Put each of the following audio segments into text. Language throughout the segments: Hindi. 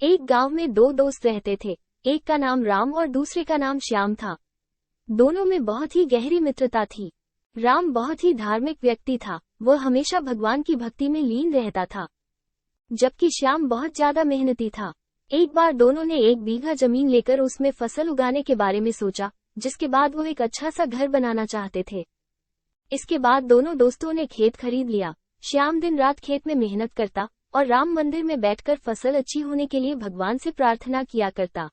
एक गांव में दो दोस्त रहते थे। एक का नाम राम और दूसरे का नाम श्याम था। दोनों में बहुत ही गहरी मित्रता थी। राम बहुत ही धार्मिक व्यक्ति था, वह हमेशा भगवान की भक्ति में लीन रहता था, जबकि श्याम बहुत ज्यादा मेहनती था। एक बार दोनों ने 1 बीघा जमीन लेकर उसमें फसल उगाने के बारे में सोचा, जिसके बाद वो एक अच्छा सा घर बनाना चाहते थे। इसके बाद दोनों दोस्तों ने खेत खरीद लिया। श्याम दिन रात खेत में मेहनत करता और राम मंदिर में बैठकर फसल अच्छी होने के लिए भगवान से प्रार्थना किया करता।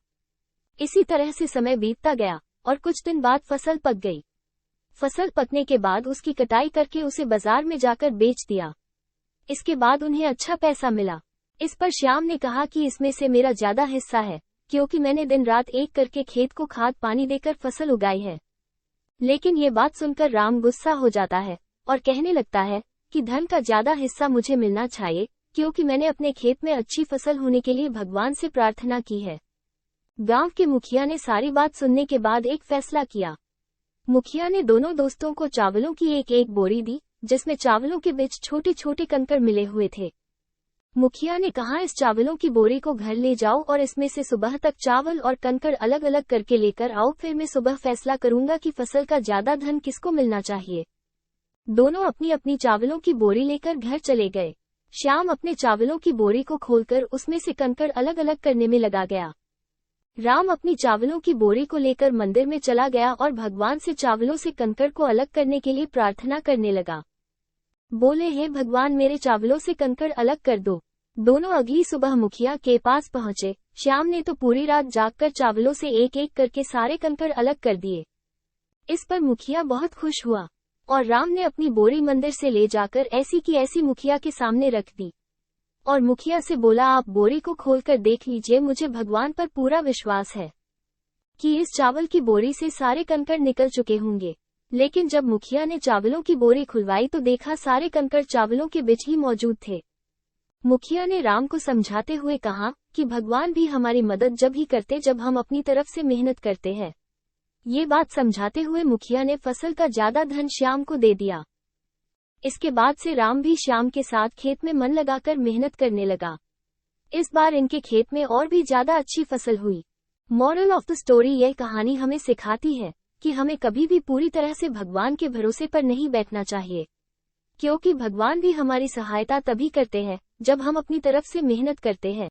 इसी तरह से समय बीतता गया और कुछ दिन बाद फसल पक गई। फसल पकने के बाद उसकी कटाई करके उसे बाजार में जाकर बेच दिया। इसके बाद उन्हें अच्छा पैसा मिला। इस पर श्याम ने कहा कि इसमें से मेरा ज्यादा हिस्सा है, क्योंकि मैंने दिन रात एक करके खेत को खाद पानी देकर फसल उगाई है। लेकिन ये बात सुनकर राम गुस्सा हो जाता है और कहने लगता है कि धन का ज्यादा हिस्सा मुझे मिलना चाहिए, क्योंकि मैंने अपने खेत में अच्छी फसल होने के लिए भगवान से प्रार्थना की है। गांव के मुखिया ने सारी बात सुनने के बाद एक फैसला किया। मुखिया ने दोनों दोस्तों को चावलों की एक एक बोरी दी, जिसमें चावलों के बीच छोटे छोटे कंकड़ मिले हुए थे। मुखिया ने कहा, इस चावलों की बोरी को घर ले जाओ और इसमें से सुबह तक चावल और कंकड़ अलग अलग करके लेकर आओ, फिर मैं सुबह फैसला करूंगा कि फसल का ज्यादा धन किसको मिलना चाहिए। दोनों अपनी अपनी चावलों की बोरी लेकर घर चले गए। श्याम अपने चावलों की बोरी को खोलकर उसमें से कंकड़ अलग अलग करने में लगा गया। राम अपनी चावलों की बोरी को लेकर मंदिर में चला गया और भगवान से चावलों से कंकड़ को अलग करने के लिए प्रार्थना करने लगा। बोले, हे भगवान, मेरे चावलों से कंकड़ अलग कर दो। दोनों अगली सुबह मुखिया के पास पहुंचे। श्याम ने तो पूरी रात जागकर चावलों से एक एक करके सारे कंकड़ अलग कर दिए। इस पर मुखिया बहुत खुश हुआ और राम ने अपनी बोरी मंदिर से ले जाकर ऐसी की ऐसी मुखिया के सामने रख दी और मुखिया से बोला, आप बोरी को खोलकर देख लीजिए, मुझे भगवान पर पूरा विश्वास है कि इस चावल की बोरी से सारे कंकड़ निकल चुके होंगे। लेकिन जब मुखिया ने चावलों की बोरी खुलवाई तो देखा सारे कंकड़ चावलों के बीच ही मौजूद थे। मुखिया ने राम को समझाते हुए कहा कि भगवान भी हमारी मदद जब ही करते जब हम अपनी तरफ से मेहनत करते हैं। ये बात समझाते हुए मुखिया ने फसल का ज्यादा धन श्याम को दे दिया। इसके बाद से राम भी श्याम के साथ खेत में मन लगाकर मेहनत करने लगा। इस बार इनके खेत में और भी ज्यादा अच्छी फसल हुई। मॉरल ऑफ द स्टोरी, यह कहानी हमें सिखाती है कि हमें कभी भी पूरी तरह से भगवान के भरोसे पर नहीं बैठना चाहिए, क्योंकि भगवान भी हमारी सहायता तभी करते हैं जब हम अपनी तरफ से मेहनत करते हैं।